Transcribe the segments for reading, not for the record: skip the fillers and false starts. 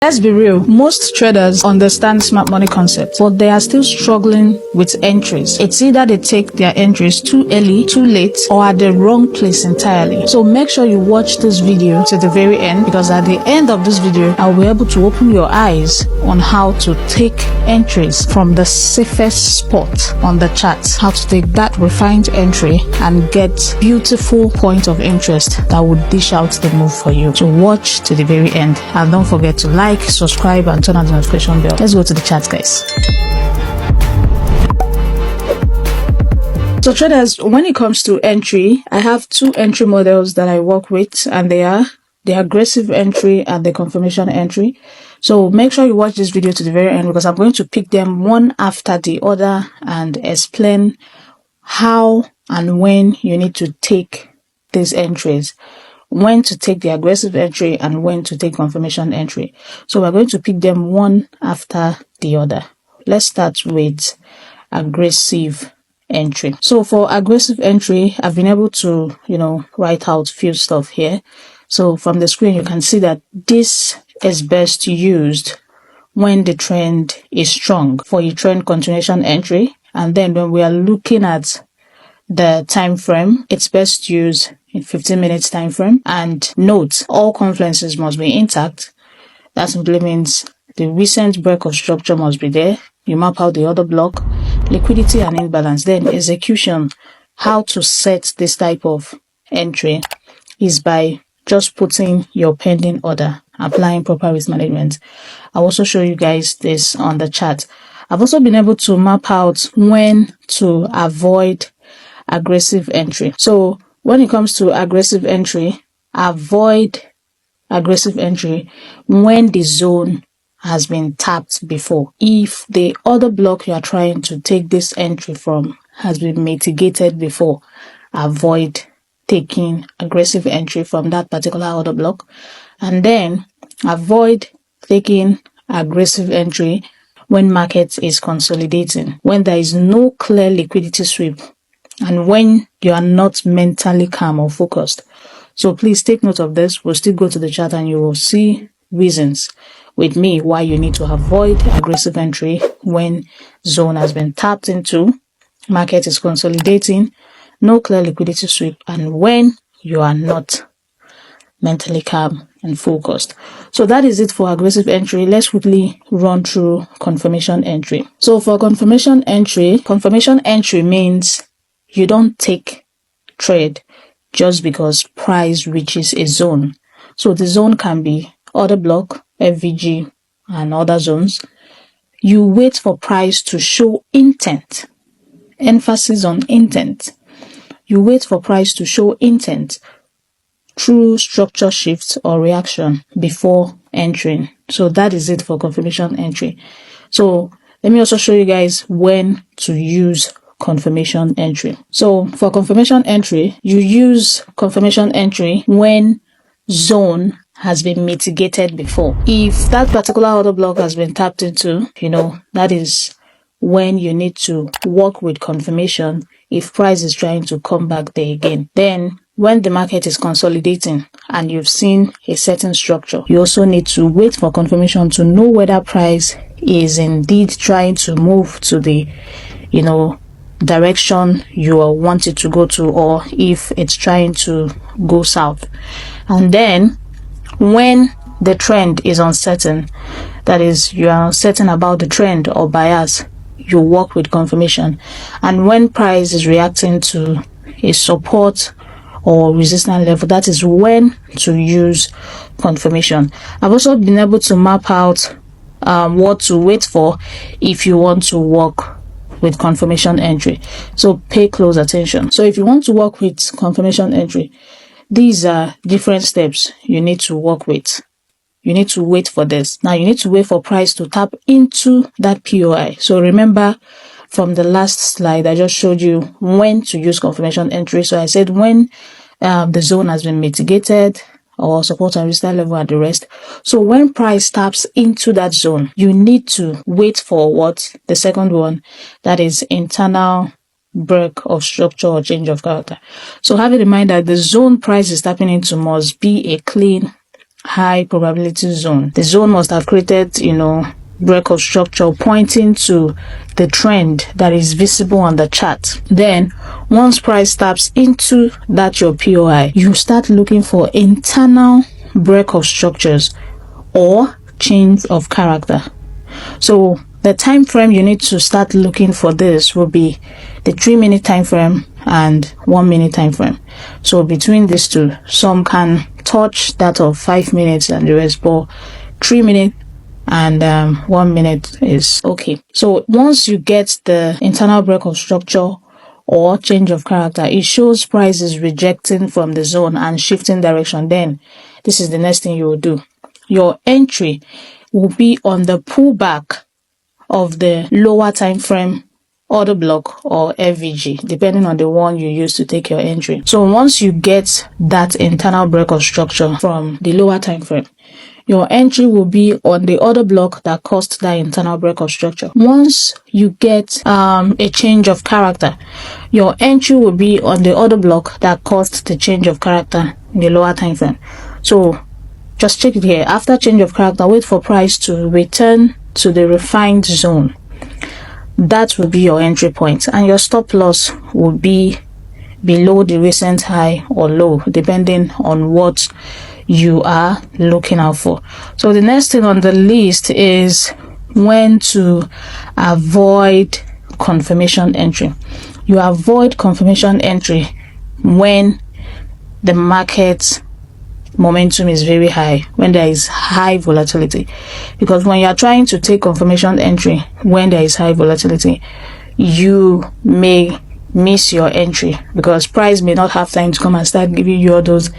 Let's be real, most traders understand smart money concepts, but they are still struggling with entries. It's either they take their entries too early, too late, or at the wrong place entirely. So make sure you watch this video to the very end, because at the end of this video, I'll be able to open your eyes on how to take entries from the safest spot on the chart, how to take that refined entry and get beautiful point of interest that would dish out the move for you. So watch to the very end, and don't forget to like, subscribe, and turn on the notification bell. Let's go to the chat, guys. So traders, when it comes to entry, I have two entry models that I work with, and they are the aggressive entry and the confirmation entry. So make sure you watch this video to the very end, because I'm going to pick them one after the other and explain how and when you need to take these entries, when to take the aggressive entry and when to take confirmation entry. So we're going to pick them one after the other. Let's start with aggressive entry. So for aggressive entry, I've been able to, write out few stuff here. So from the screen, you can see that this is best used when the trend is strong for your trend continuation entry. And then when we are looking at the time frame, it's best used in 15 minutes time frame. And note, all confluences must be intact. That simply means the recent break of structure must be there. You map out the other block, liquidity and imbalance. Then execution, how to set this type of entry is by just putting your pending order, applying proper risk management. I'll also show you guys this on the chart. I've also been able to map out when to avoid aggressive entry. So when it comes to aggressive entry, avoid aggressive entry when the zone has been tapped before. If the other block you are trying to take this entry from has been mitigated before, avoid taking aggressive entry from that particular order block. And then avoid taking aggressive entry when market is consolidating, when there is no clear liquidity sweep, and when you are not mentally calm or focused. So please take note of this. We'll still go to the chart and you will see reasons with me why you need to avoid aggressive entry when zone has been tapped into, market is consolidating, no clear liquidity sweep, and when you are not mentally calm and focused. So that is it for aggressive entry. Let's quickly run through confirmation entry. So for confirmation entry means you don't take trade just because price reaches a zone. So the zone can be order block, FVG, and other zones. You wait for price to show intent. Emphasis on intent. You wait for price to show intent through structure shift or reaction before entering. So that is it for confirmation entry. So let me also show you guys when to use confirmation entry. So for confirmation entry, you use confirmation entry when zone has been mitigated before. If that particular order block has been tapped into, that is when you need to work with confirmation if price is trying to come back there again. Then when the market is consolidating and you've seen a certain structure, you also need to wait for confirmation to know whether price is indeed trying to move to the direction you want it to go to, or if it's trying to go south. And then when the trend is uncertain, that is, you are uncertain about the trend or bias, you work with confirmation. And when price is reacting to a support or resistance level, that is when to use confirmation. I've also been able to map out what to wait for if you want to work with confirmation entry. So pay close attention. So if you want to work with confirmation entry, these are different steps you need to work with. You need to wait for this. Now you need to wait for price to tap into that POI. So remember from the last slide, I just showed you when to use confirmation entry. So I said when the zone has been mitigated, or support and resistance level and the rest. So when price taps into that zone, you need to wait for what? The second one, that is internal break of structure or change of character. So have in mind that the zone price is tapping into must be a clean high probability zone. The zone must have created, break of structure pointing to the trend that is visible on the chart. Then once price taps into that your POI, you start looking for internal break of structures or change of character. So the time frame you need to start looking for this will be the 3-minute time frame and 1-minute time frame. So between these two, some can touch that of 5 minutes and the rest, but 3 minutes and 1 minute is okay. So once you get the internal break of structure or change of character, it shows price is rejecting from the zone and shifting direction. Then this is the next thing you will do. Your entry will be on the pullback of the lower time frame order block or FVG, depending on the one you use to take your entry. So once you get that internal break of structure from the lower time frame, your entry will be on the order block that caused that internal break of structure. Once you get a change of character, your entry will be on the order block that caused the change of character in the lower time frame. So just check it here. After change of character, wait for price to return to the refined zone. That will be your entry point, and your stop loss will be below the recent high or low, depending on what you are looking out for. So the next thing on the list is when to avoid confirmation entry. You avoid confirmation entry when the market momentum is very high, when there is high volatility, because when you are trying to take confirmation entry when there is high volatility, you may miss your entry because price may not have time to come and start giving you all those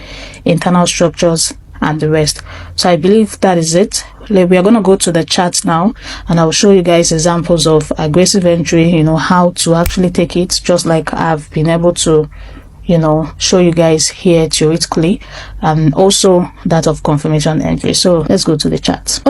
internal structures and the rest. So I believe that is it. We are going to go to the charts now, and I'll show you guys examples of aggressive entry, how to actually take it, just like I've been able to show you guys here theoretically, and also that of confirmation entry. So let's go to the charts.